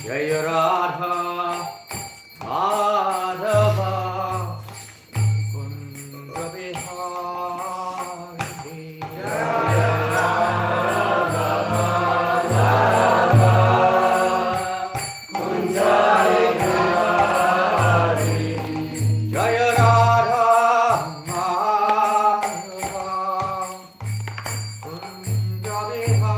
Jaya Radha Madhava Kunda Vihari Jaya Radha Madhava Kunda Vihari Jaya Radha Madhava Kunda Vihari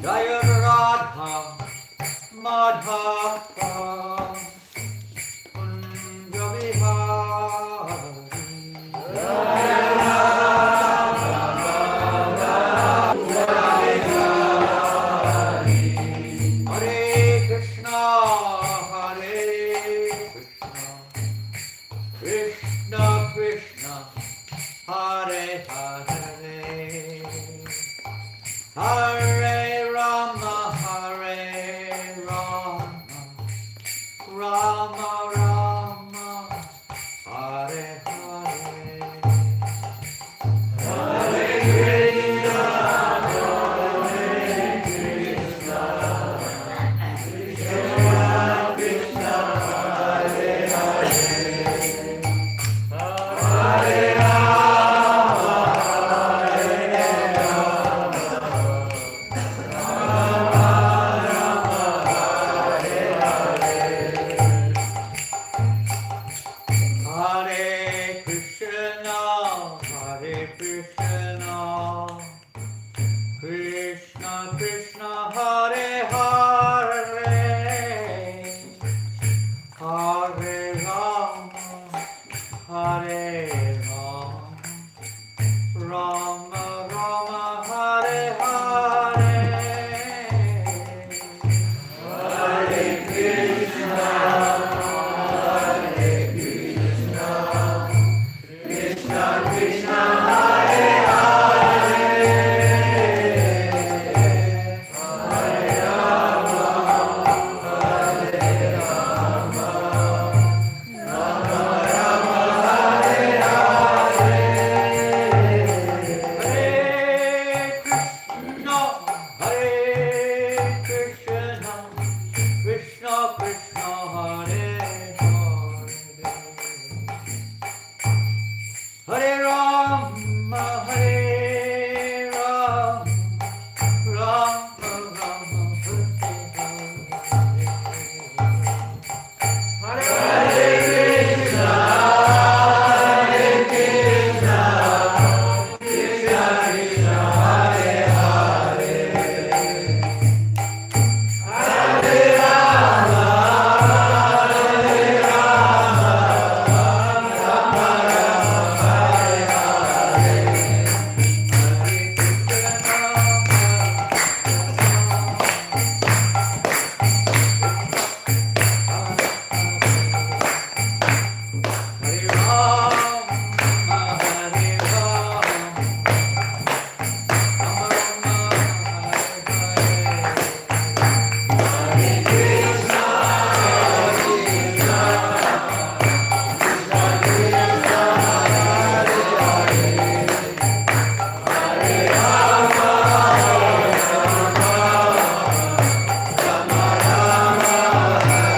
Jaya Radha Madhava Kunja Vihari Hare Krishna Hare Krishna Krishna Krishna Hare Hare Hare Rama Hare Rama Rama Rama Hare Hare Hare Krishna Hare Krishna Krishna Krishna Hare Hare Hare Rama Hare Hare Krishna, Hare Krishna, Krishna Krishna, Hare Hare, Hare Rama, Hare Rama, Rama Rama, Hare Hare, Hare Krishna. Krishna Krishna Hare Hare Hare Rama Hare Rama Rama Rama Hare Hare Hare Krishna Krishna Krishna Hare Hare Hare Rama, Hare Rama, Rama Rama, Hare Hare Krishna, Hare Krishna, Krishna Krishna, Hare Hare, Hare Rama, Hare Rama, Rama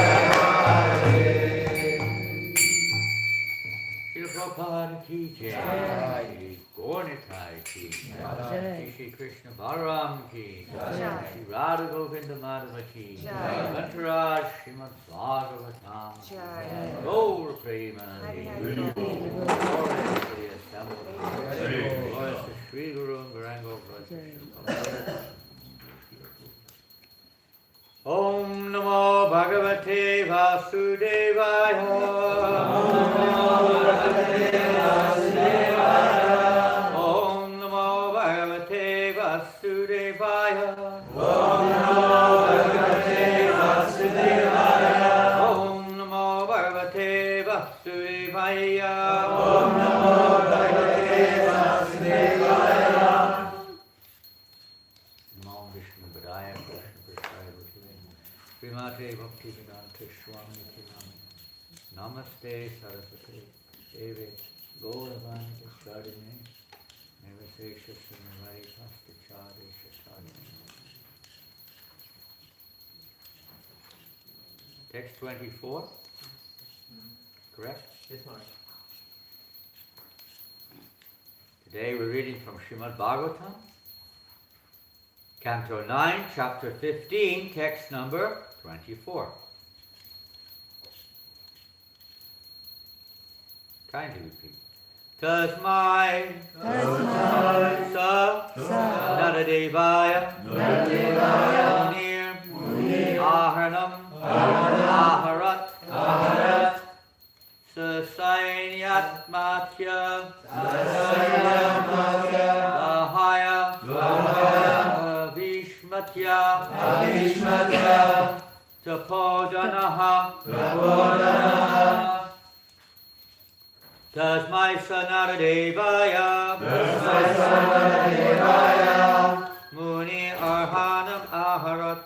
Rama. Prabhupada ki jai, Gaurnitai ki jai, Shri Krishna Balaram ki jai, Shri Radha Govinda Madhava ki jai, Antaraj Srimad Bhagavatam jai, Gaur Premanandi, Glory to the assembled, Glory to Sri Guru Garango Prasad. Om Namo Bhagavate Vasudevaya. Om Namo Bhagavate Vasudevaya. Om Namo Bhagavate Vasudevaya. Om Namo Bhagavate Vasudevaya. Om Namo Bhagavate Vasudevaya. Om Namo Bhagavate Vasudevaya. Namo Vishnu Padaya Krishna Prasaya Bhutale. Srimate Bhaktivedanta Swami Namo Namaste Saraswati Devi Gauravani Chardini Nivasesha Sunvari Pastachari Shashadini. Text 24, correct? Yes, Maharaj. Today we're reading from Srimad Bhagavatam, Canto 9, Chapter 15, text number 24. Kindly repeat. Tasmai Sa Naradevaya Munir Aharanam Aharat Sasainyatmatya Lahaya Vishmatya Tapodanaha Tasmai Sanaradevaya Muni Arhanam Aharat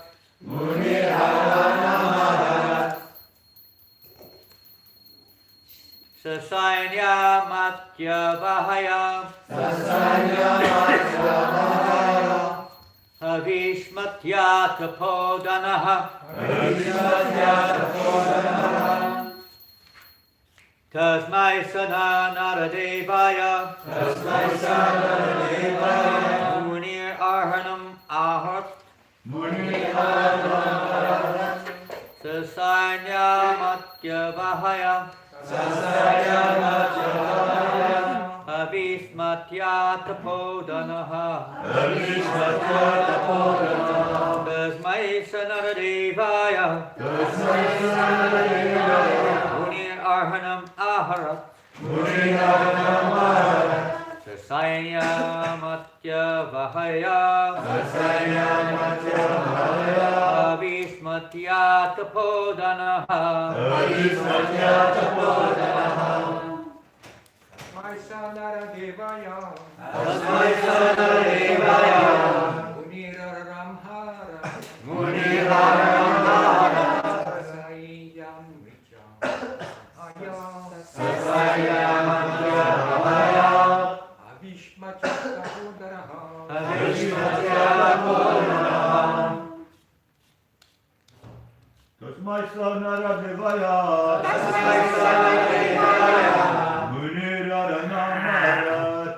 Sasanya Matya Vahaya Havishmatya Tapodanaha Tasmai Sananaradevaya Munir Arhanam Aharat Sasanya Matya Vahaya Avismatya Tapodanaha Tasmai Sanaradevaya Munir Arhanam Aharat Sasanya Matya Vahaya Avismatya Tapodanaha Tasmai Sanaradevaya Munir Ramhara Sasaya Matya Vahaya Avishmatya Tapodanaha Tasmai Sanaradevaya Munir Aranamarat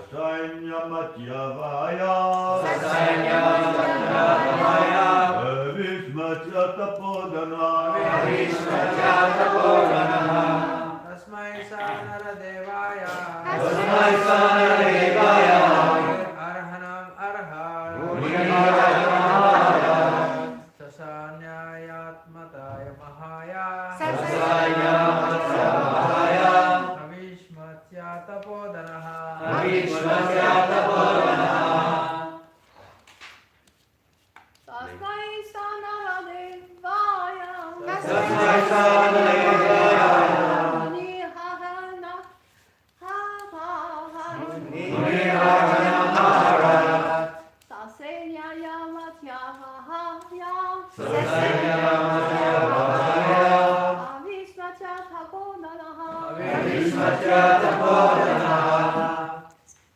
Sasanya Matya Vahaya Avishmatya Tapodanaha Tasmai Sanaradevaya Arhanam Arha Sasanyayatmataya Mahaya Avishmatya Tapodanaha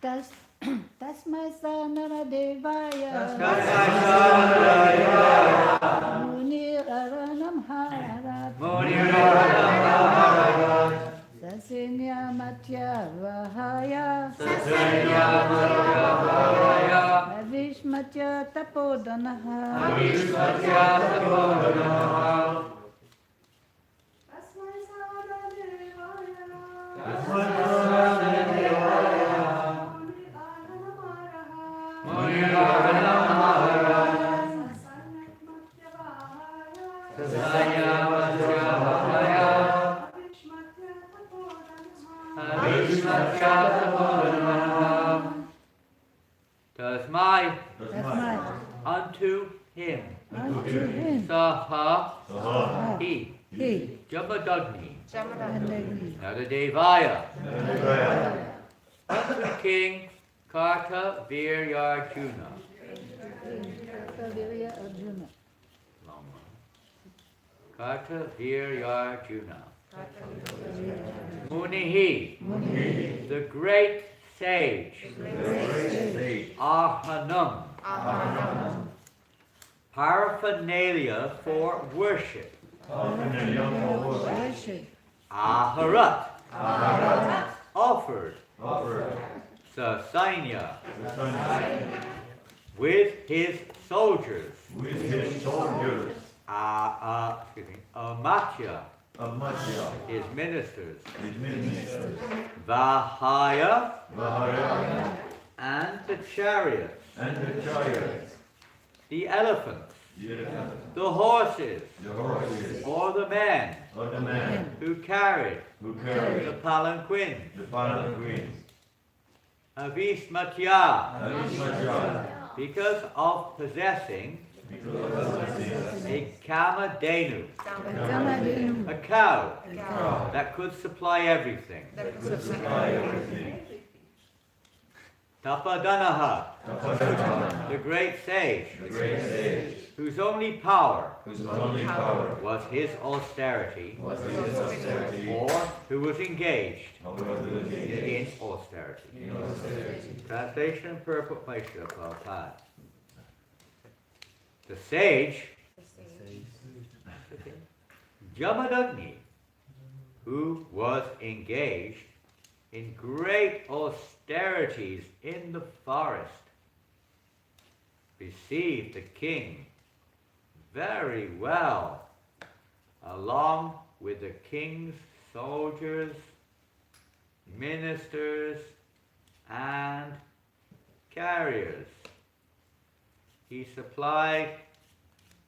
Tasmai Sanaradevaya Tasmai Sanaradevaya Munir Aranam Harat Sasanya Matya Vahaya Avishmatya Tapodanaha Tasmai Tasmai unto him Saha He Jamadagni Naradevaya unto King Karta Viryarjuna. Karta Viryarjuna. Munihi, the great sage. Ahanam, paraphernalia for worship. Worship. Aharat, offered. Sasainya, with his soldiers. Amatya, his ministers. Vahaya, and the chariots. The elephants. The horses. Or the men who carried the palanquins. Avismatya, because of possessing a kamadenu, a cow that could supply everything. Tapadanaha, the great sage, whose only power was his austerity, or who was engaged in austerity. Translation and purport by Srila Prabhupada. The sage, Jamadagni, who was engaged in great austerities in the forest, received the king very well, along with the king's soldiers, ministers, and carriers. He supplied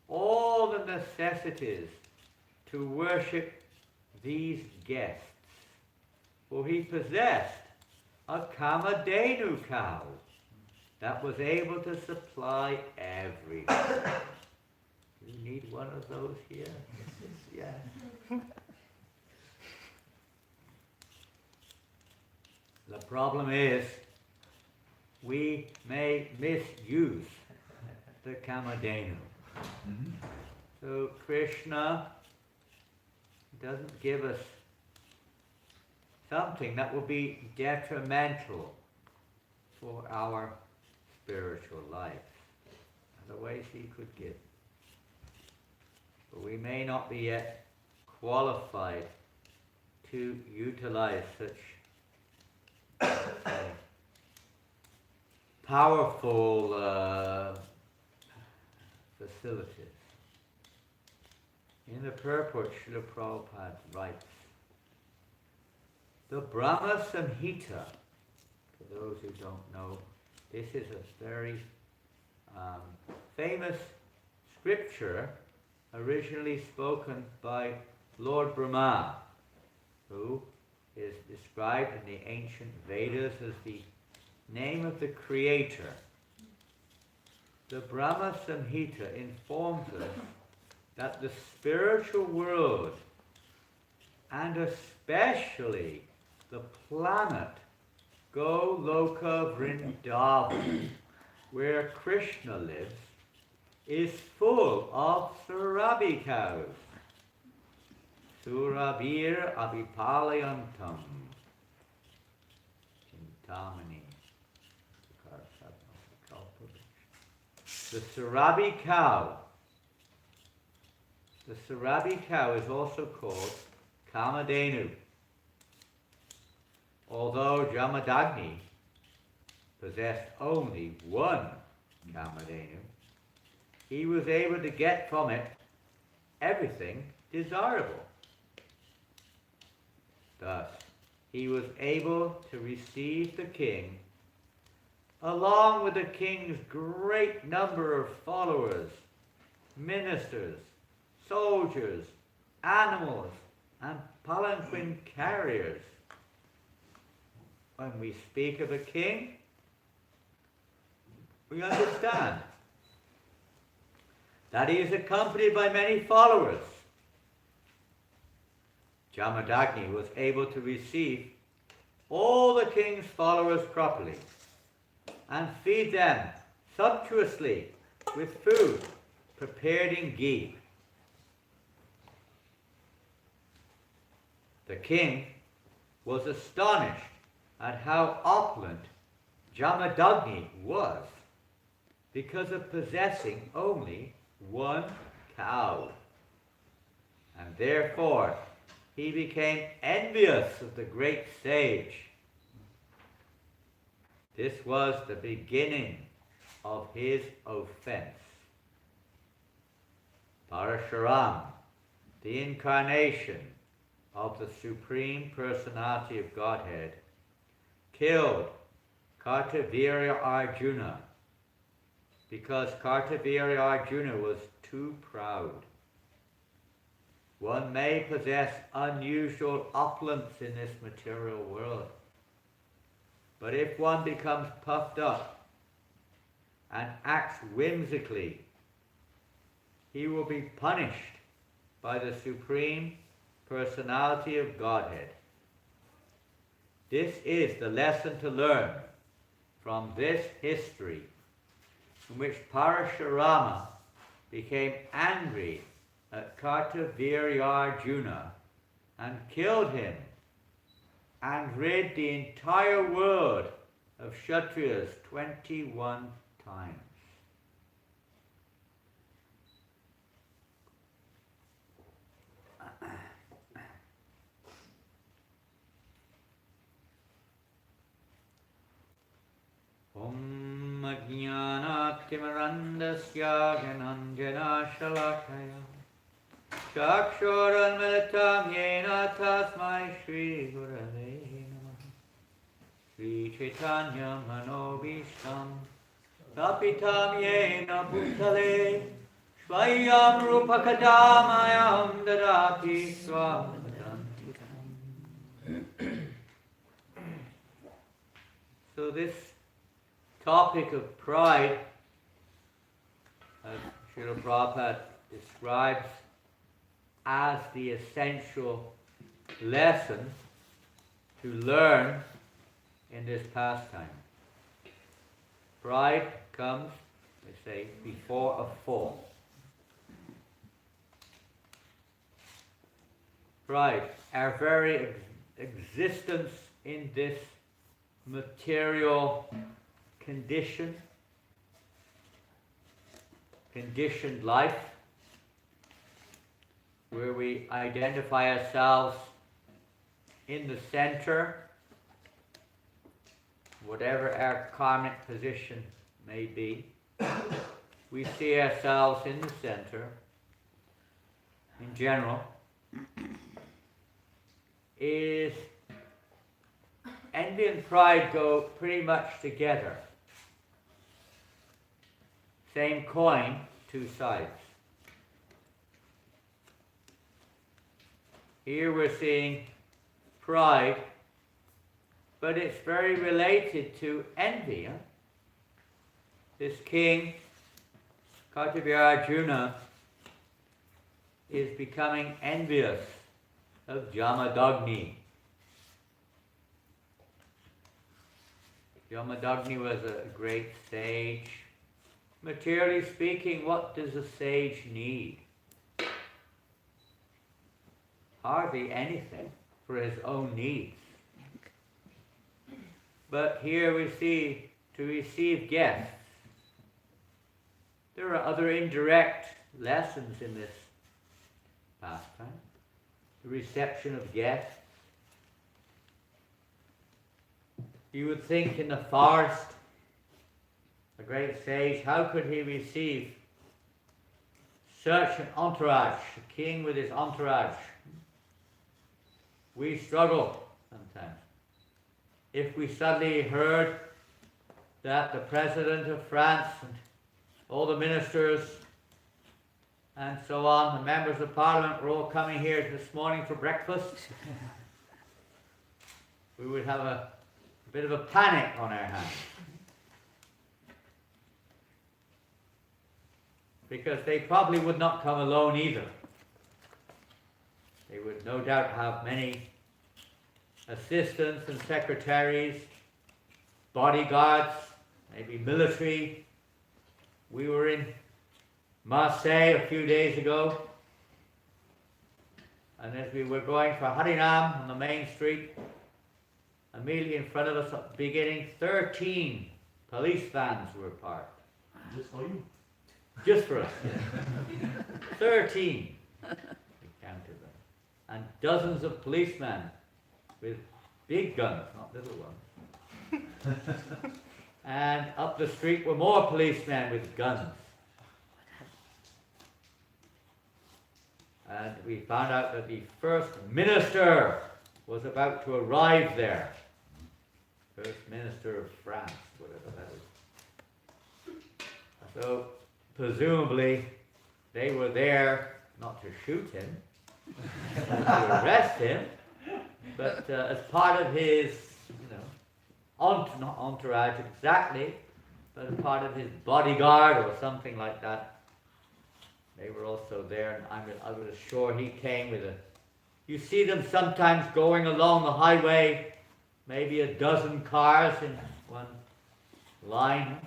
all the necessities to worship these guests, for he possessed a Kamadenu cow that was able to supply everything. You need one of those here? Yes. The problem is we may misuse the Kamadenu. So Krishna doesn't give us something that will be detrimental for our spiritual life. Other ways he could give. But we may not be yet qualified to utilize such powerful facilities. In the purport, Srila Prabhupada writes, the Brahma Samhita, for those who don't know, this is a very famous scripture originally spoken by Lord Brahma, who is described in the ancient Vedas as the name of the Creator. The Brahma Samhita informs us that the spiritual world, and especially the planet Goloka Vrindavan, where Krishna lives, is full of Surabhi cows. Surabhir abhipalayantam. Chintamani. The Surabhi cow. The Surabhi cow is also called Kamadenu. Although Jamadagni possessed only one Kamadenu, he was able to get from it everything desirable. Thus, he was able to receive the king, along with the king's great number of followers, ministers, soldiers, animals, and palanquin carriers. When we speak of a king, we understand that he is accompanied by many followers. Jamadagni was able to receive all the king's followers properly and feed them sumptuously with food prepared in ghee. The king was astonished at how opulent Jamadagni was because of possessing only one cow. And therefore he became envious of the great sage. This was the beginning of his offense. Parashuram, the incarnation of the Supreme Personality of Godhead, killed Kartavirya Arjuna because Kartavirya Arjuna was too proud. One may possess unusual opulence in this material world, but if one becomes puffed up and acts whimsically, he will be punished by the Supreme Personality of Godhead. This is the lesson to learn from this history in which Parashurama became angry at Kartavirya Arjuna and killed him and rid the entire world of Kshatriyas 21 times. Om Ajnanaatimarandasya Janananda Shalakaya Chakshuranmilitam Yena Tasmai Shri Gurave Namaha Shri Chaitanya Manobishtam Tapitam Yena Bhutale Svayam Rupakadamayam Dadati Swam So this topic of pride, as Srila Prabhupada describes as the essential lesson to learn in this pastime. Pride comes, they say, before a fall. Pride, our very existence in this material conditioned life, where we identify ourselves in the center, whatever our karmic position may be, we see ourselves in the center, in general, is envy and pride go pretty much together. Same coin, two sides. Here we're seeing pride, but it's very related to envy. This king, Kartavirya Arjuna, is becoming envious of Jamadagni. Jamadagni was a great sage. Materially speaking, what does a sage need? Hardly anything for his own needs. But here we see, to receive guests. There are other indirect lessons in this pastime. The reception of guests. You would think in the forest, a great sage, how could he receive such an entourage, a king with his entourage? We struggle sometimes. If we suddenly heard that the President of France and all the ministers and so on, the members of Parliament were all coming here this morning for breakfast, we would have a bit of a panic on our hands. Because they probably would not come alone either. They would no doubt have many assistants and secretaries, bodyguards, maybe military. We were in Marseille a few days ago, And as we were going for Harinam on the main street, immediately in front of us at the beginning, 13 police vans were parked. Just for you. Just for us. 13. We counted them. And dozens of policemen with big guns, not little ones. And up the street were more policemen with guns. And we found out that the first minister was about to arrive there. First minister of France, whatever that is. So, presumably, they were there not to shoot him, to arrest him, but as part of his, not entourage exactly, but as part of his bodyguard or something like that. They were also there, and I was sure he came with a... You see them sometimes going along the highway, maybe a dozen cars in one line.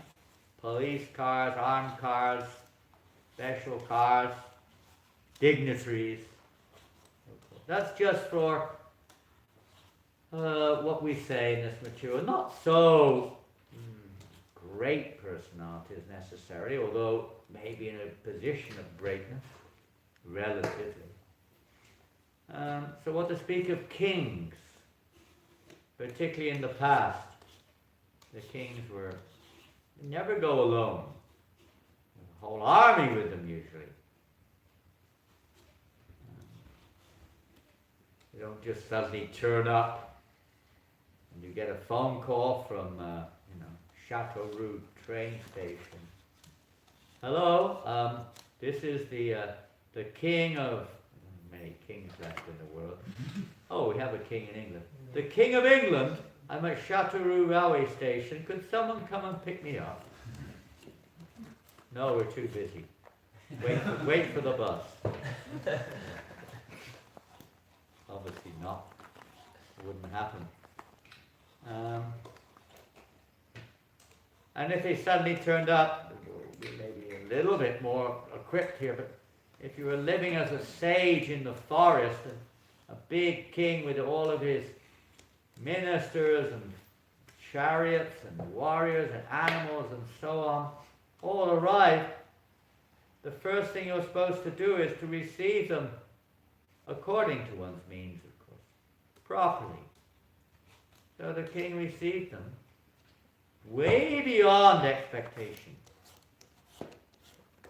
Police cars, armed cars, special cars, dignitaries. That's just for what we say in this material. Not so great personalities necessarily, although maybe in a position of greatness, relatively. So what to speak of kings, particularly in the past, the kings never go alone. A whole army with them usually. You don't just suddenly turn up and you get a phone call from Châteauroux train station. Hello, this is the king of many kings left in the world. Oh, we have a king in England. The King of England. I'm at Châteauroux railway station. Could someone come and pick me up? No, we're too busy. Wait for the bus. Obviously not. It wouldn't happen. And if they suddenly turned up, maybe a little bit more equipped here, but if you were living as a sage in the forest, a big king with all of his ministers and chariots and warriors and animals and so on, all arrived, the first thing you're supposed to do is to receive them according to one's means, of course, properly. So the king received them way beyond expectation.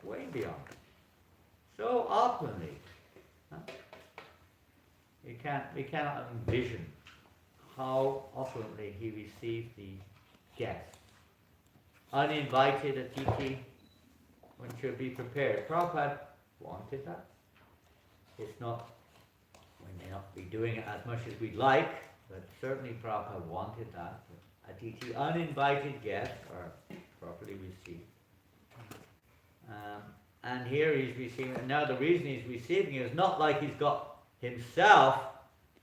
Way beyond. So opulently. Huh? We cannot envision how opulently he received the guests. Uninvited atiti, one should be prepared. Prabhupada wanted that. It's not, we may not be doing it as much as we'd like, but certainly Prabhupada wanted that. Atiti, uninvited guests are properly received. And here he's receiving, and now the reason he's receiving it is not like he's got himself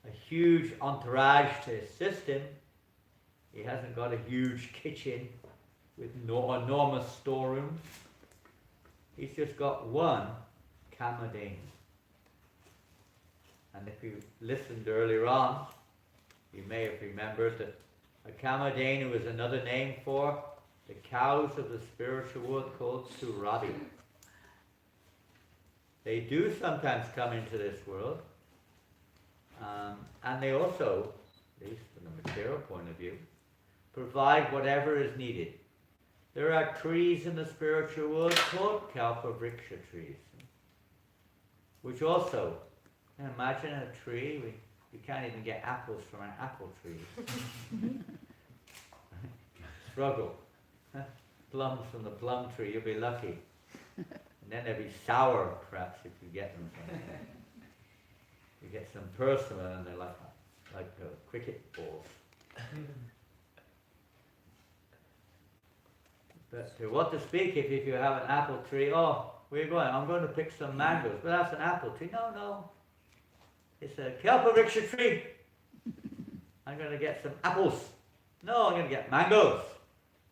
a huge entourage to assist him. He hasn't got a huge kitchen with enormous storerooms. He's just got one Kamadeni. And if you listened earlier on, you may have remembered that a Kamadeni was another name for the cows of the spiritual world called Surabhi. They do sometimes come into this world, and they also, at least from the material point of view, provide whatever is needed. There are trees in the spiritual world called Kalpavriksha trees, which also, imagine a tree, you can't even get apples from an apple tree. Struggle. Plums from the plum tree, you'll be lucky. And then they'll be sour, perhaps, if you get them from you get some persimmon and they're like cricket balls. But what to speak if you have an apple tree? Oh, where are you going? I'm going to pick some mangoes. But that's an apple tree. No. It's a Kalpavriksha tree. I'm going to get some apples. No, I'm going to get mangoes,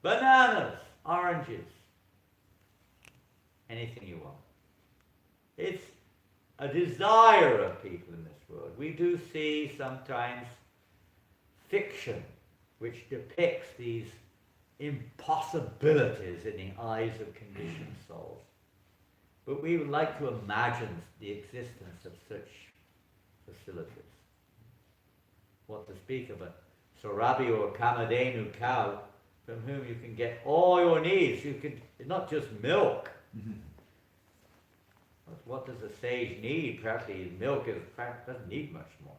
bananas, oranges. Anything you want. It's a desire of people in this we do see sometimes fiction which depicts these impossibilities in the eyes of conditioned souls. But we would like to imagine the existence of such facilities. What to speak of a Sarabi or Kamadhenu cow from whom you can get all your needs. You can, not just milk. What does a sage need? Practically milk doesn't need much more.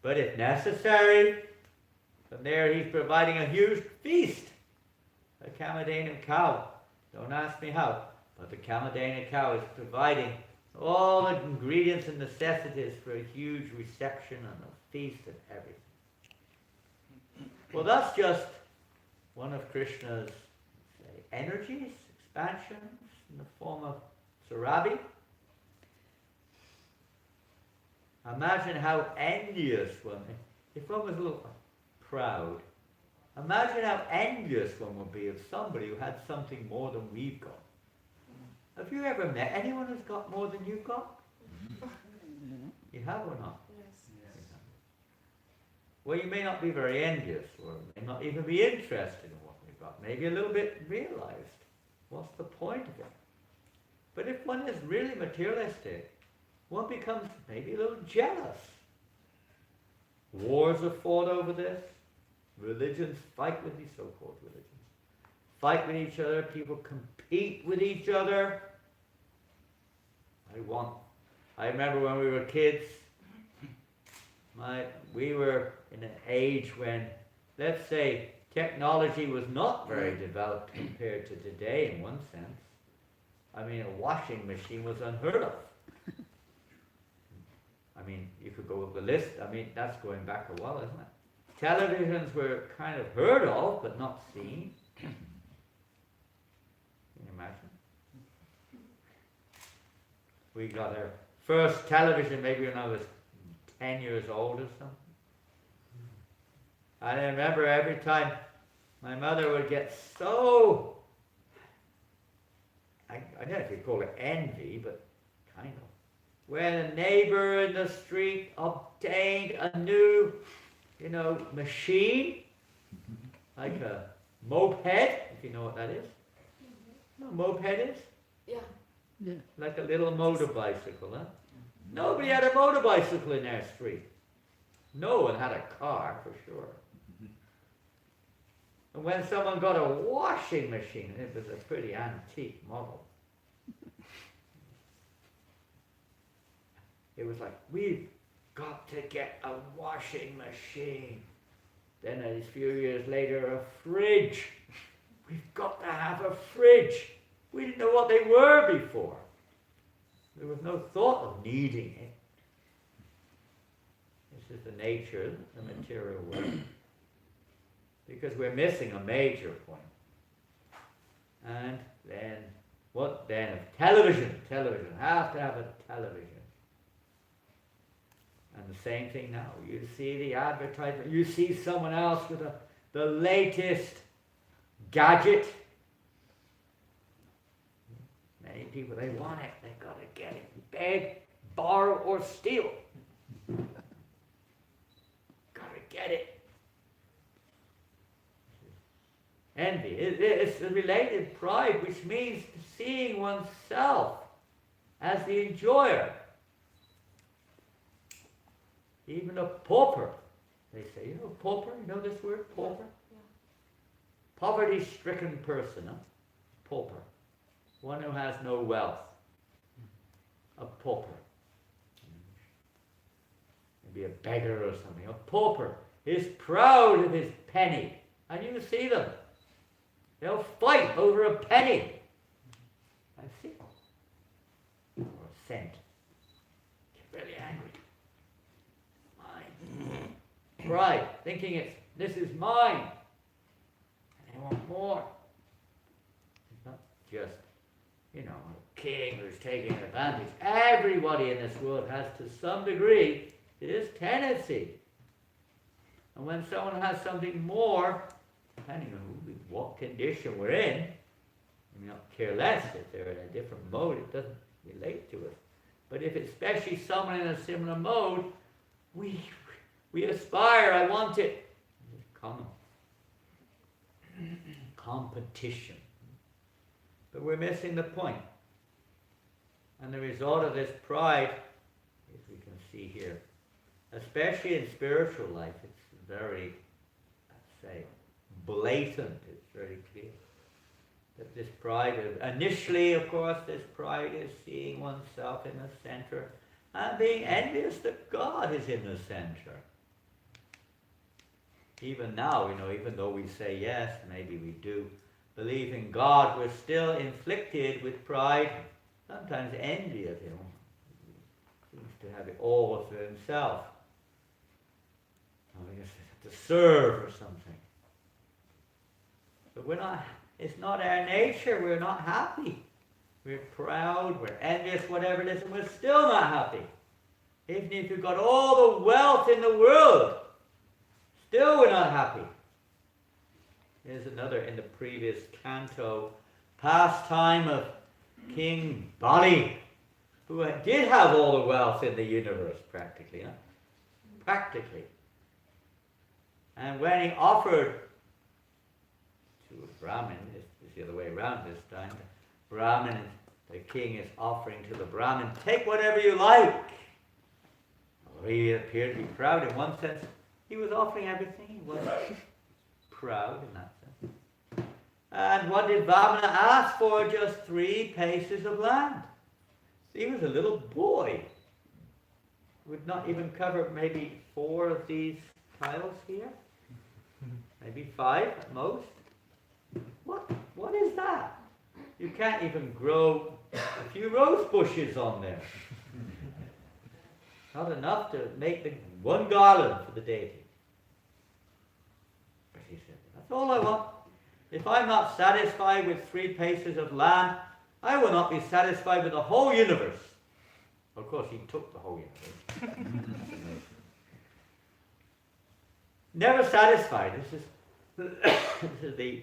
But if necessary, from there he's providing a huge feast. A Kamadhenu cow. Don't ask me how. But the Kamadhenu cow is providing all the ingredients and necessities for a huge reception and a feast and everything. Well, that's just one of Krishna's energies, expansions in the form of Sarabi. Imagine how envious one, if one was a little proud, imagine how envious one would be of somebody who had something more than we've got. Have you ever met anyone who's got more than you've got? You have or not? Yes. Well, you may not be very envious, or may not even be interested in what we've got. Maybe a little bit realized. What's the point of it? But if one is really materialistic, one becomes maybe a little jealous. Wars are fought over this. Religions fight with these so-called religions. Fight with each other. People compete with each other. I remember when we were kids, we were in an age when, let's say, technology was not very developed compared to today in one sense. I mean, a washing machine was unheard of. I mean, you could go with the list. I mean, that's going back a while, isn't it? Televisions were kind of heard of, but not seen. Can you imagine? We got our first television maybe when I was 10 years old or something. I remember every time my mother would get so, I don't know if you call it envy, but kind of. When a neighbor in the street obtained a new, machine, like a moped, if you know what that is. You know what a moped is? Yeah. Like a little motor bicycle, huh? Nobody had a motor bicycle in their street. No one had a car, for sure. And when someone got a washing machine, it was a pretty antique model. It was like, we've got to get a washing machine. Then a few years later, a fridge. We've got to have a fridge. We didn't know what they were before. There was no thought of needing it. This is the nature of the material world. Because we're missing a major point. And then, what then of television? Television. Have to have a television. And the same thing now. You see the advertisement. You see someone else with the latest gadget. Many people, they want it. They've got to get it. Beg, borrow, or steal. Got to get it. Envy. It's a related pride, which means seeing oneself as the enjoyer. Even a pauper, they say. You know pauper? You know this word, pauper? Yeah. Poverty-stricken person, huh? Pauper. One who has no wealth. A pauper. Maybe a beggar or something. A pauper is proud of his penny. And you see them. They'll fight over a penny. I see. Or a cent. Get really angry. Pride, thinking this is mine. And they want more. It's not just, a king who's taking advantage. Everybody in this world has, to some degree, this tendency. And when someone has something more, depending on what condition we're in, we may not care less if they're in a different mode, it doesn't relate to us. But if it's especially someone in a similar mode, we aspire, I want it. Common. Competition. But we're missing the point. And the result of this pride, as we can see here, especially in spiritual life, it's very, let's say, blatant. It's very clear that this pride is, initially, of course, this pride is seeing oneself in the center and being envious that God is in the center. Even now, even though we say yes, maybe we do believe in God, we're still inflicted with pride, sometimes envy of Him. He seems to have it all for himself. I guess they have to serve or something. But it's not our nature, we're not happy. We're proud, we're envious, whatever it is, and we're still not happy. Even if you've got all the wealth in the world, still we're not happy. There's another in the previous canto, pastime of King Bali, who did have all the wealth in the universe, practically. Huh? Practically. And when he offered to a Brahmin, it's the other way around this time, the Brahmin, the king is offering to the Brahmin, take whatever you like. Well, he appeared to be proud in one sense. He was offering everything. He wasn't proud in that sense. And what did Vamana ask for? Just 3 paces of land. He was a little boy. Would not even cover maybe 4 of these tiles here. Maybe 5 at most. What is that? You can't even grow a few rose bushes on there. Not enough to make the one garland for the deity. But he said, that's all I want. If I'm not satisfied with 3 paces of land, I will not be satisfied with the whole universe. Of course, he took the whole universe. Never satisfied. This is the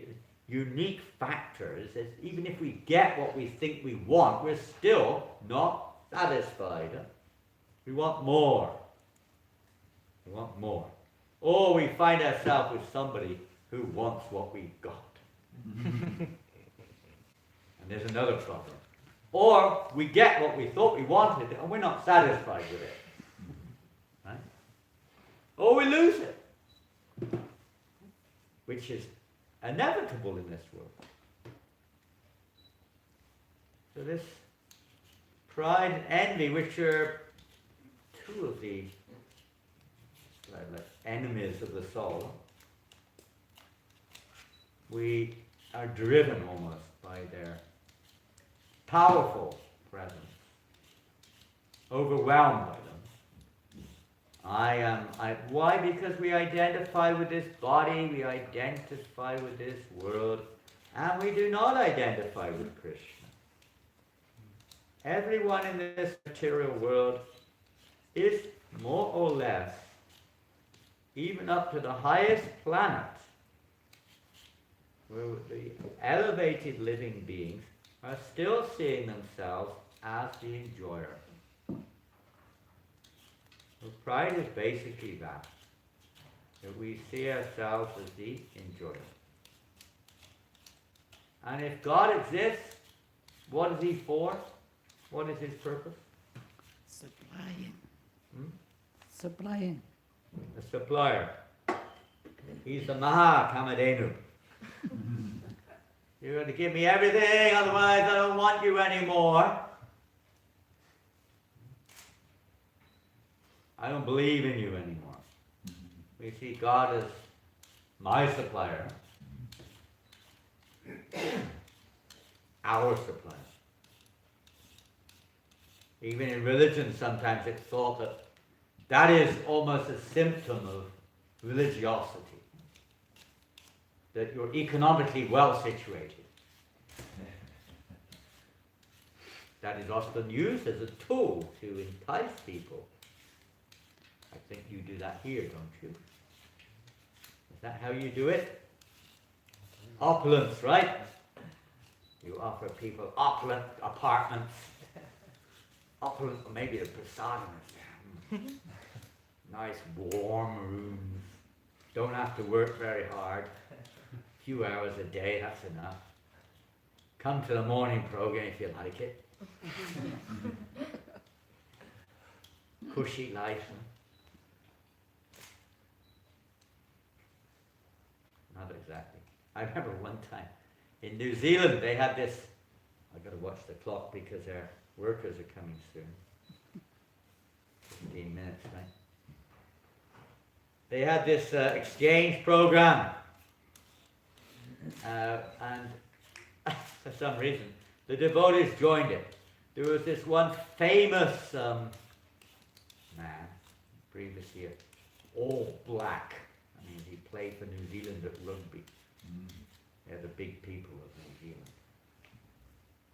unique factor. Is that even if we get what we think we want, we're still not satisfied. Huh? We want more. We want more. Or we find ourselves with somebody who wants what we've got. And there's another problem. Or we get what we thought we wanted and we're not satisfied with it. Right? Or we lose it. Which is inevitable in this world. So this pride and envy, which are 2 of the enemies of the soul, we are driven almost by their powerful presence, overwhelmed by them. Why? Because we identify with this body, we identify with this world, and we do not identify with Krishna. Everyone in this material world is more or less, even up to the highest planet, where the elevated living beings are still seeing themselves as the enjoyer. Well, pride is basically that we see ourselves as the enjoyer. And if God exists, what is He for? What is His purpose? Supplying. Supplying. The supplier. He's the Mahakamadenu. You're going to give me everything, otherwise I don't want you anymore. I don't believe in you anymore. We see God as my supplier. Our supplier. Even in religion sometimes it's thought that that is almost a symptom of religiosity. That you're economically well situated. That is often used as a tool to entice people. I think you do that here, don't you? Is that how you do it? Opulence, right? You offer people opulent apartments. Opulent, or maybe a prasadam. nice warm rooms. Don't have to work very hard. A few hours a day, that's enough. Come to the morning program if you like it. Cushy life. Not exactly. I remember one time in New Zealand they had this. I've got to watch the clock because our workers are coming soon. 15 minutes, right? They had this exchange program, and for some reason the devotees joined it. There was this one famous man, previously all black. I mean, he played for New Zealand at rugby. They're the big people of New Zealand.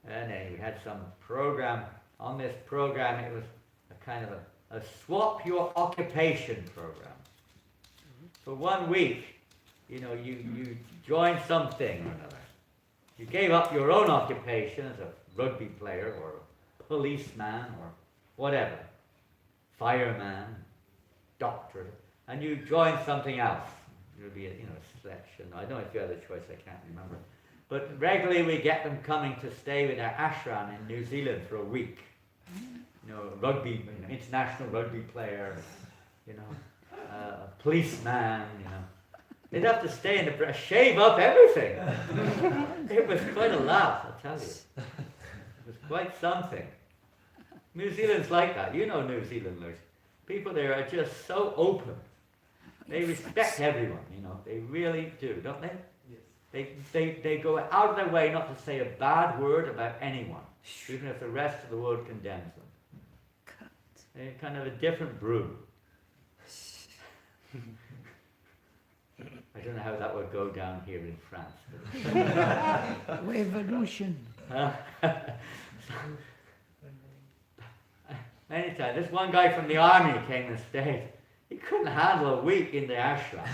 And then we had some program. On this program, it was a kind of a swap your occupation program. For 1 week, you know, you joined something or another. You gave up your own occupation as a rugby player or a policeman or whatever, fireman, doctor, and you joined something else. It would be a selection. I don't know if you had a choice, I can't remember. But regularly we get them coming to stay with our ashram in New Zealand for a week. You know, rugby, international rugby player, a policeman, They'd have to stay in the shave up everything. It was quite a laugh, I'll tell you. It was quite something. New Zealand's like that. You know New Zealanders. People there are just so open. They respect everyone, They really do, don't they? Yes. They go out of their way not to say a bad word about anyone, even if the rest of the world condemns them. They're kind of a different brew. I don't know how that would go down here in France. Revolution. Many times, this one guy from the army came and stayed. He couldn't handle a week in the ashram.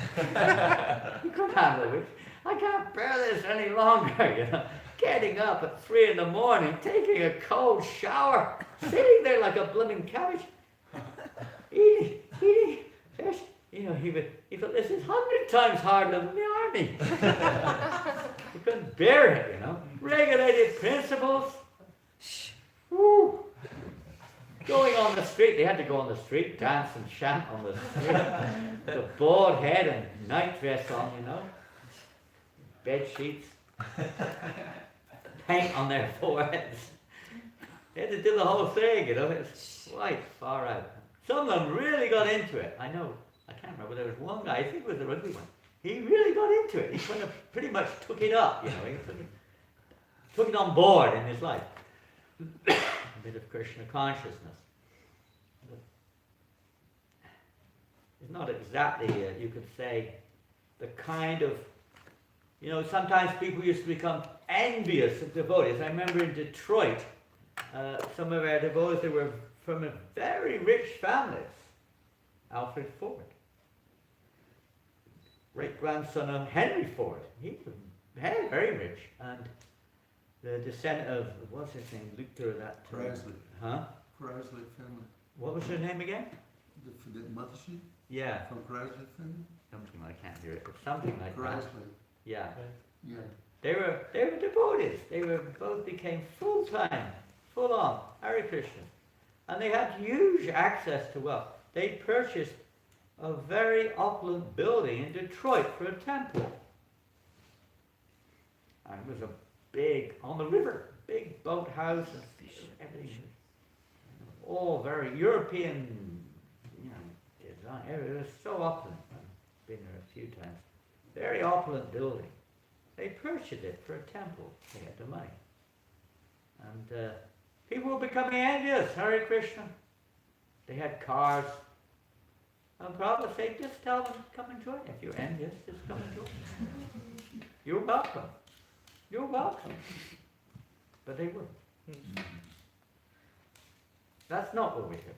He couldn't handle a week. I can't bear this any longer, Getting up at 3 a.m, taking a cold shower, sitting there like a blooming cabbage, eating fish. He thought, this is 100 times harder than the army. He couldn't bear it, Regulated principles. Woo. Going on the street, they had to go on the street, dance and chant on the street. The bald head and night dress on, Bed sheets. Paint on their foreheads. They had to do the whole thing, It's quite far out. Some of them really got into it. I know. I can't remember. There was one guy, I think it was the rugby one. He really got into it. He kind of pretty much took it up, He took it on board in his life. A bit of Krishna consciousness. It's not exactly, you could say, the kind of, sometimes people used to become envious of devotees. I remember in Detroit, some of our devotees, they were from a very rich families. Alfred Ford, great-grandson of Henry Ford. He was very, very rich. And the descendant of, what's his name, Luther, that... Crisley. Huh? Crisley family. What was her name again? The mothership? Yeah. From Crisley family? Something, I can't hear it, but something like that. Crisley. Yeah. Yeah. They were devotees. They both became full-time, full-on, Hare Krishna. And they had huge access to wealth. They purchased a very opulent building in Detroit for a temple. And it was a big, on the river, big boathouse and everything. All very European, design. It was so opulent. I've been there a few times. Very opulent building. They purchased it for a temple. They had the money. And people were becoming envious. Hare Krishna. They had cars. And Prabhupada said, just tell them, come and join. If you're envious, just come and join. You're welcome. You're welcome. But they wouldn't. That's not what we're here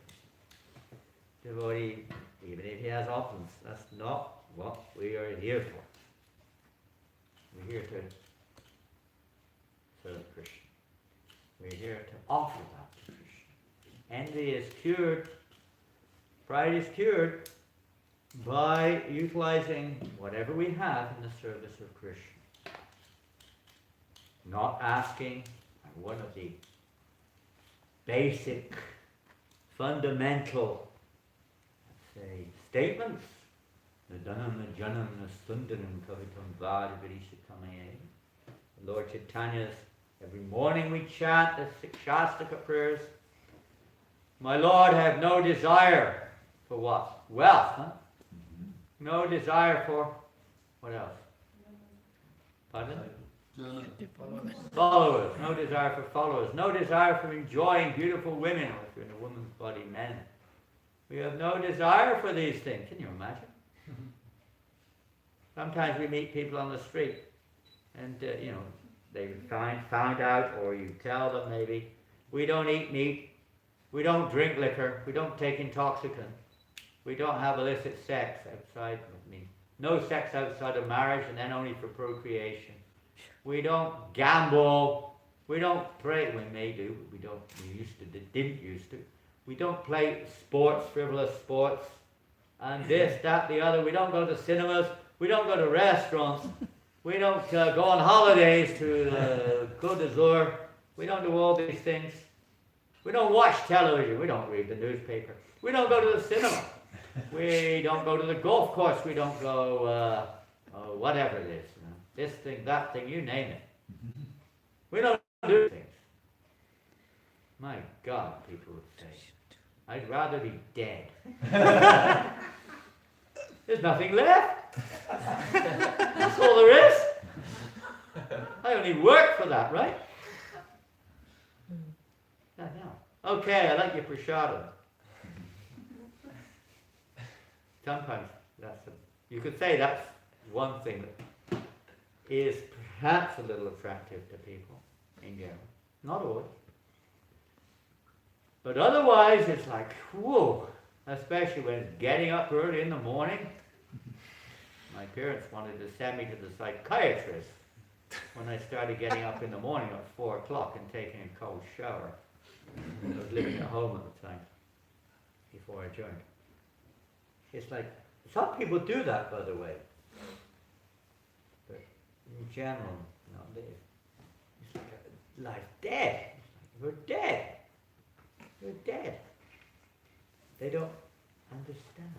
for. Devotee, even if he has opulence, that's not what we are here for. We're here to serve Krishna. We're here to offer that to Krishna. Envy is cured. Pride is cured by utilizing whatever we have in the service of Krishna. Not asking, one of the basic, fundamental, say, statements, Nadanam Janam Sundaram Kavitam Vadavirishatamaye. Lord Chaitanya's, every morning we chant the six Shastaka prayers. My Lord, I have no desire for what? Wealth, huh? No desire for, what else? Pardon? Followers. No desire for followers. No desire for enjoying beautiful women, or if you're in a woman's body, men. We have no desire for these things. Can you imagine? Sometimes we meet people on the street and, they found out, or you tell them maybe, we don't eat meat, we don't drink liquor, we don't take intoxicants, we don't have illicit sex outside of me. No sex outside of marriage and then only for procreation. We don't gamble, we don't pray, we may do, we didn't used to. We don't play sports, frivolous sports, and this, that, the other. We don't go to cinemas, we don't go to restaurants, we don't go on holidays to Côte d'Azur, we don't do all these things. We don't watch television, we don't read the newspaper, we don't go to the cinema, we don't go to the golf course, we don't go, whatever it is, this thing, that thing, you name it. We don't do things. My God, people would say, I'd rather be dead. There's nothing left. That's all there is. I only work for that, right? No. Okay, I like your prashadam. Sometimes you could say that's one thing that is perhaps a little attractive to people in general. Not always. But otherwise, it's like, whoa, especially when it's getting up early in the morning. My parents wanted to send me to the psychiatrist when I started getting up in the morning at 4 o'clock and taking a cold shower. I was living at home at the time, before I joined. It's like, some people do that, by the way. But in general, it's like life dead. We're dead. We're dead. They don't understand.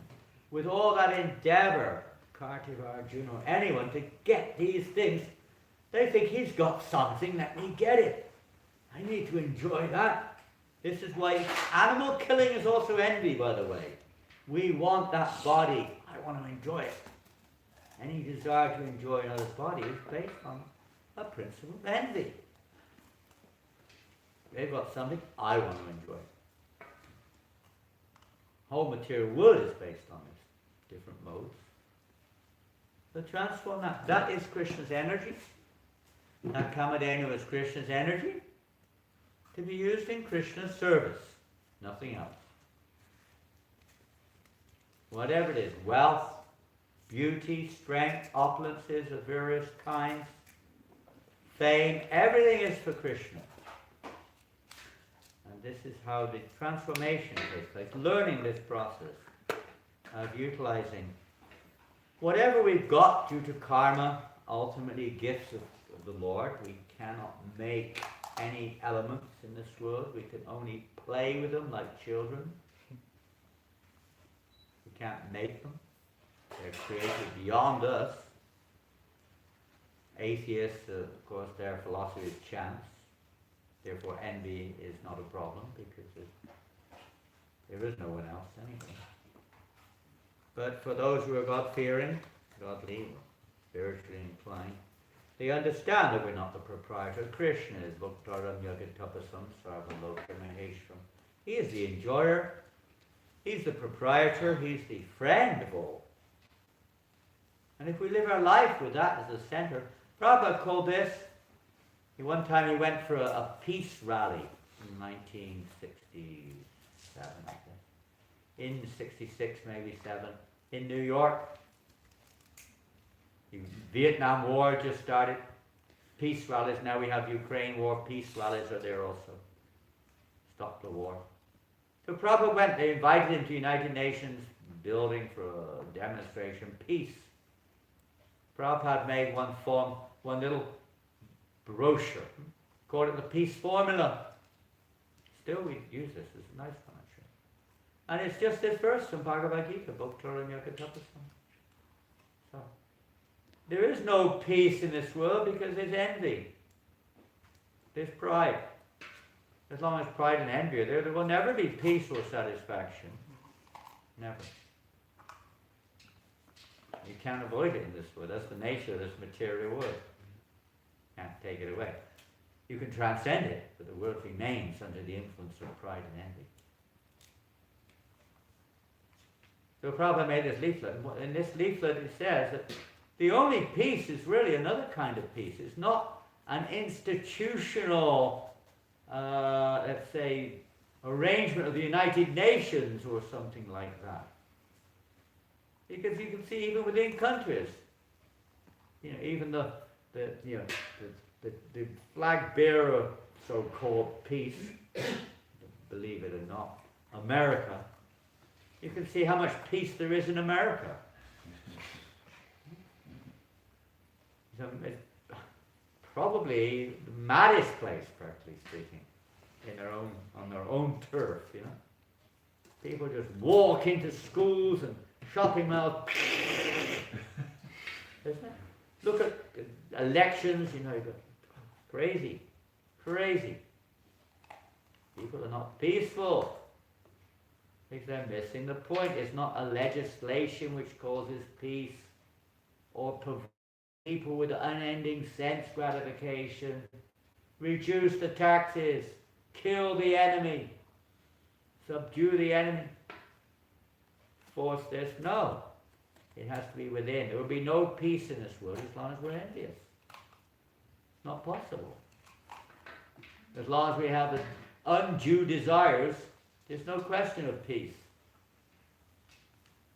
With all that endeavor, Kartiva Arjuna, or anyone, to get these things, they think he's got something, let me get it. I need to enjoy that. This is why animal killing is also envy, by the way. We want that body. I want to enjoy it. Any desire to enjoy another's body is based on a principle of envy. They've got something, I want to enjoy it. Whole material world is based on this, different modes. So transform that. That is Krishna's energy. That Kamadhenu is Krishna's energy to be used in Krishna's service. Nothing else. Whatever it is, wealth, beauty, strength, opulences of various kinds, fame, everything is for Krishna. And this is how the transformation takes place. Learning this process of utilizing whatever we've got due to karma, ultimately gifts of the Lord. We cannot make any elements in this world. We can only play with them like children. We can't make them. They're created beyond us. Atheists, of course, their philosophy is chance. Therefore, envy is not a problem because there is no one else anyway. But for those who are God-fearing, godly, spiritually inclined, they understand that we're not the proprietor. Krishna is Bhaktaram Yagatapasam Sarvaloka Maheshwaram. He is the enjoyer. He's the proprietor. He's the friend of all. And if we live our life with that as the center, Prabhupada called this, one time he went for a peace rally in 1967, I think. In 66, maybe 7, in New York. The Vietnam War just started. Peace rallies, now we have Ukraine war, peace rallies are there also. Stop the war. So Prabhupada went, they invited him to United Nations building for a demonstration, peace. Prabhupada made one little brochure, called it the Peace Formula. Still we use this, it's a nice furniture. And it's just this verse from Bhagavad Gita, Bhaktaram Yakatapasam. So, there is no peace in this world because there's envy. There's pride. As long as pride and envy are there will never be peace or satisfaction. Never. You can't avoid it in this world. That's the nature of this material world. Can't take it away. You can transcend it, but the world remains under the influence of pride and envy. So Prabhupada made this leaflet. In this leaflet it says that the only peace is really another kind of peace. It's not an institutional, let's say, arrangement of the United Nations or something like that. Because you can see even within countries, even the flag bearer, so-called peace, believe it or not, America, you can see how much peace there is in America. It's probably the maddest place, practically speaking, on their own turf, People just walk into schools and shopping malls. Isn't it? Look at elections, you've got crazy. People are not peaceful. Because they're missing the point. It's not a legislation which causes peace or provides people with unending sense gratification. Reduce the taxes. Kill the enemy. Subdue the enemy. Force this. No. It has to be within. There will be no peace in this world as long as we're envious. Not possible. As long as we have the undue desires, there's no question of peace.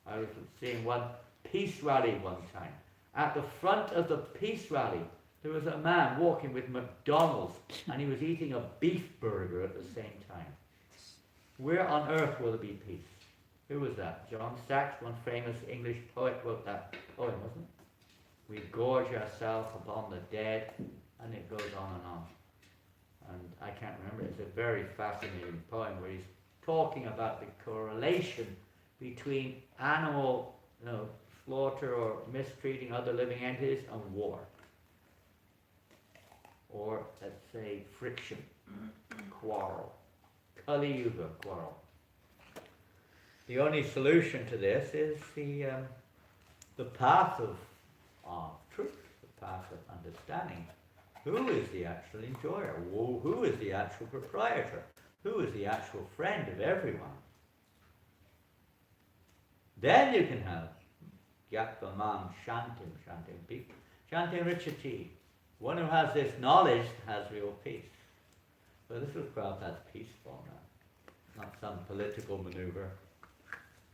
I was seeing one peace rally one time. At the front of the peace rally, there was a man walking with McDonald's and he was eating a beef burger at the same time. Where on earth will there be peace? Who was that? John Sachs, one famous English poet, wrote that poem, wasn't it? We gorge ourselves upon the dead, and it goes on and on. And I can't remember, it's a very fascinating poem where he's talking about the correlation between animal slaughter or mistreating other living entities and war. Or, let's say, friction, quarrel, Kali Yuga quarrel. The only solution to this is the path of truth, the path of understanding. Who is the actual enjoyer? Who is the actual proprietor? Who is the actual friend of everyone? Then you can have Gyatva Shantim, Shantim Richati. One who has this knowledge has real peace. So this is Prabhupada's peace formula. Not some political maneuver,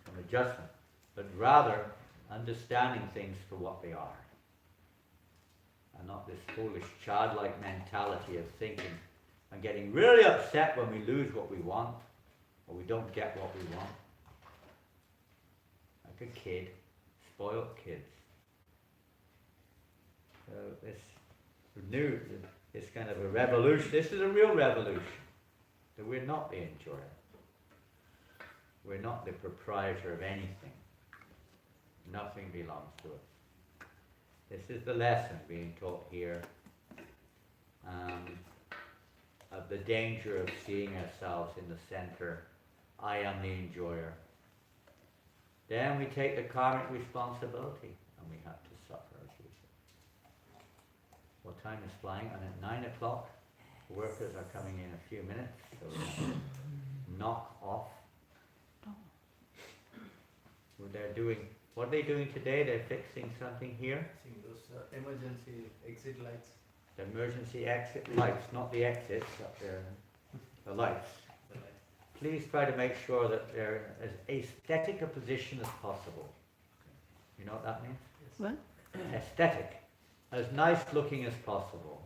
some adjustment, but rather understanding things for what they are. And not this foolish childlike mentality of thinking and getting really upset when we lose what we want or we don't get what we want. Like a kid, spoiled kids. So this kind of a revolution, this is a real revolution. That we're not the enjoyer. We're not the proprietor of anything. Nothing belongs to us. This is the lesson being taught here of the danger of seeing ourselves in the center. I am the enjoyer. Then we take the karmic responsibility and we have to suffer, as we say. Well, time is flying, and at 9 o'clock, workers are coming in a few minutes, so we have to knock off. What are they doing today? They're fixing something here. Seeing those emergency exit lights. The emergency exit lights, not the exits up there. The lights. Please try to make sure that they're as aesthetic a position as possible. You know what that means? What? Aesthetic. As nice looking as possible.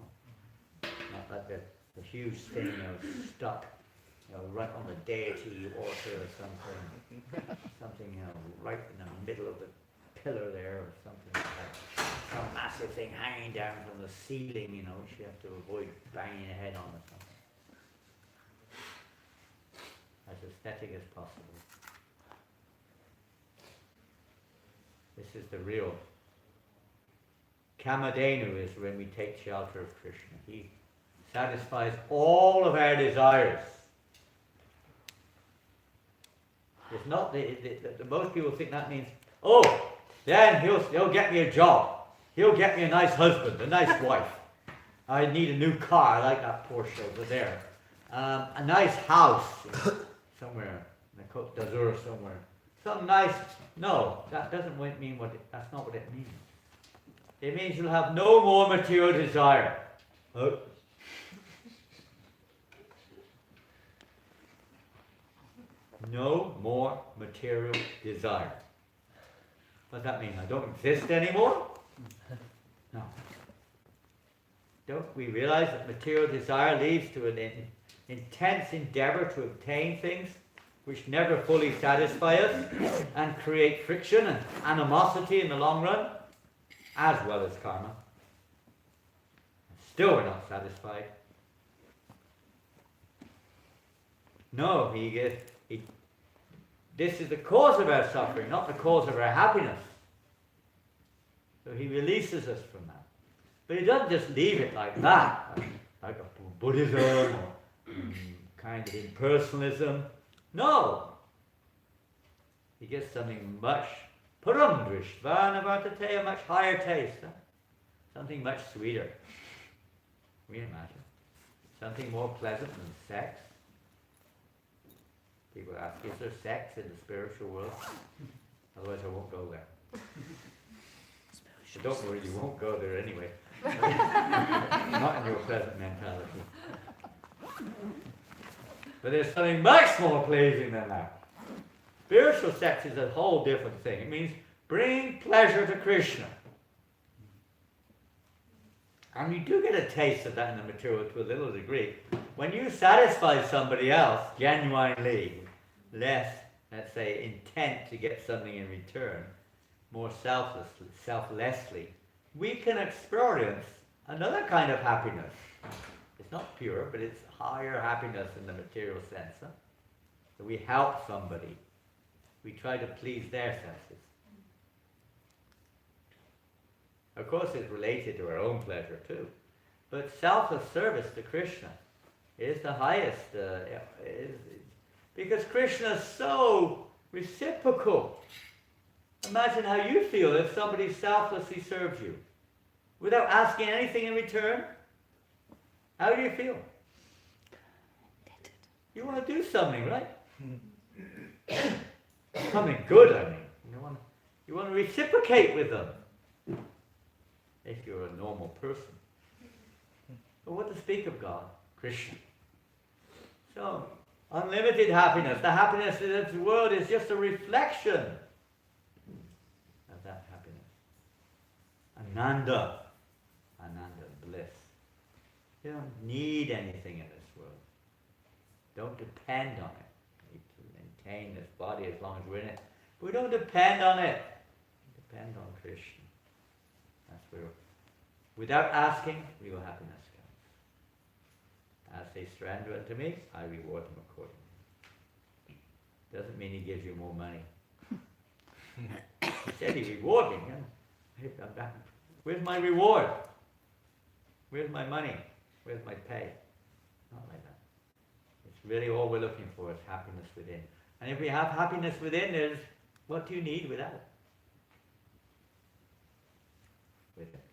Not like the huge thing stuck right on the deity altar or something. Something right in the middle of the pillar there or something like that. Some massive thing hanging down from the ceiling, you know, she has to avoid banging her head on or something. As aesthetic as possible. This is the real. Kamadhenu is when we take shelter of Krishna. He satisfies all of our desires. It's not most people think that means, oh, then he'll get me a job. He'll get me a nice husband, a nice wife. I need a new car. I like that Porsche over there. A nice house somewhere in the Côte d'Azur somewhere. Something nice. No, that doesn't mean that's not what it means. It means you'll have no more material desire. No more material desire. What does that mean? I don't exist anymore? No. Don't we realize that material desire leads to an intense endeavor to obtain things which never fully satisfy us and create friction and animosity in the long run, as well as karma? Still we're not satisfied. No, this is the cause of our suffering, not the cause of our happiness. So he releases us from that. But he doesn't just leave it like that, like a Buddhism or kind of impersonalism. No! He gets something much, a much higher taste. Huh? Something much sweeter. Can you imagine? Something more pleasant than sex. People ask, is there sex in the spiritual world? Otherwise I won't go there. But don't worry, you won't go there anyway. Not in your present mentality. But there's something much more pleasing than that. Spiritual sex is a whole different thing. It means bring pleasure to Krishna. And you do get a taste of that in the material to a little degree. When you satisfy somebody else genuinely, less, let's say, intent to get something in return, more selflessly, we can experience another kind of happiness. It's not pure, but it's higher happiness in the material sense. Huh? So we help somebody. We try to please their senses. Of course, it's related to our own pleasure too. But selfless service to Krishna is the highest. Because Krishna is so reciprocal. Imagine how you feel if somebody selflessly serves you without asking anything in return. How do you feel? You want to do something, right? Something good, I mean. You want to reciprocate with them. If you're a normal person. But what to speak of God? Krishna. So, unlimited happiness. The happiness in this world is just a reflection of that happiness. Ananda. Ananda, bliss. You don't need anything in this world. Don't depend on it. We need to maintain this body as long as we're in it. But we don't depend on it. We depend on Krishna. That's where, without asking, real happiness comes. As they surrender unto me, I reward them accordingly. Doesn't mean he gives you more money. He said he rewarded me. Yeah? Where's my reward? Where's my money? Where's my pay? Not like that. It's really all we're looking for is happiness within. And if we have happiness within, there's what do you need without it? With it.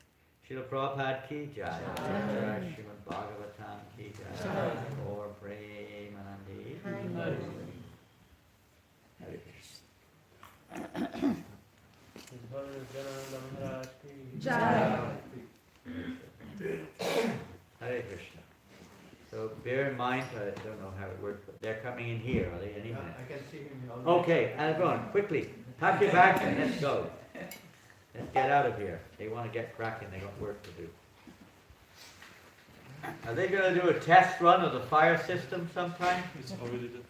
Srila Prabhupada ki jai. Srimad Bhagavatam ki jai. Or Premanandi. Hare Krishna. Janananda Maharaj ki Jai. Hare Krishna. So bear in mind, I don't know how it works, but they're coming in here, are they? Any minute? I can see him already. Okay, everyone, quickly. Pack your bags and let's go. Let's get out of here. They want to get cracking, they got work to do. Are they going to do a test run of the fire system sometime? It's already done.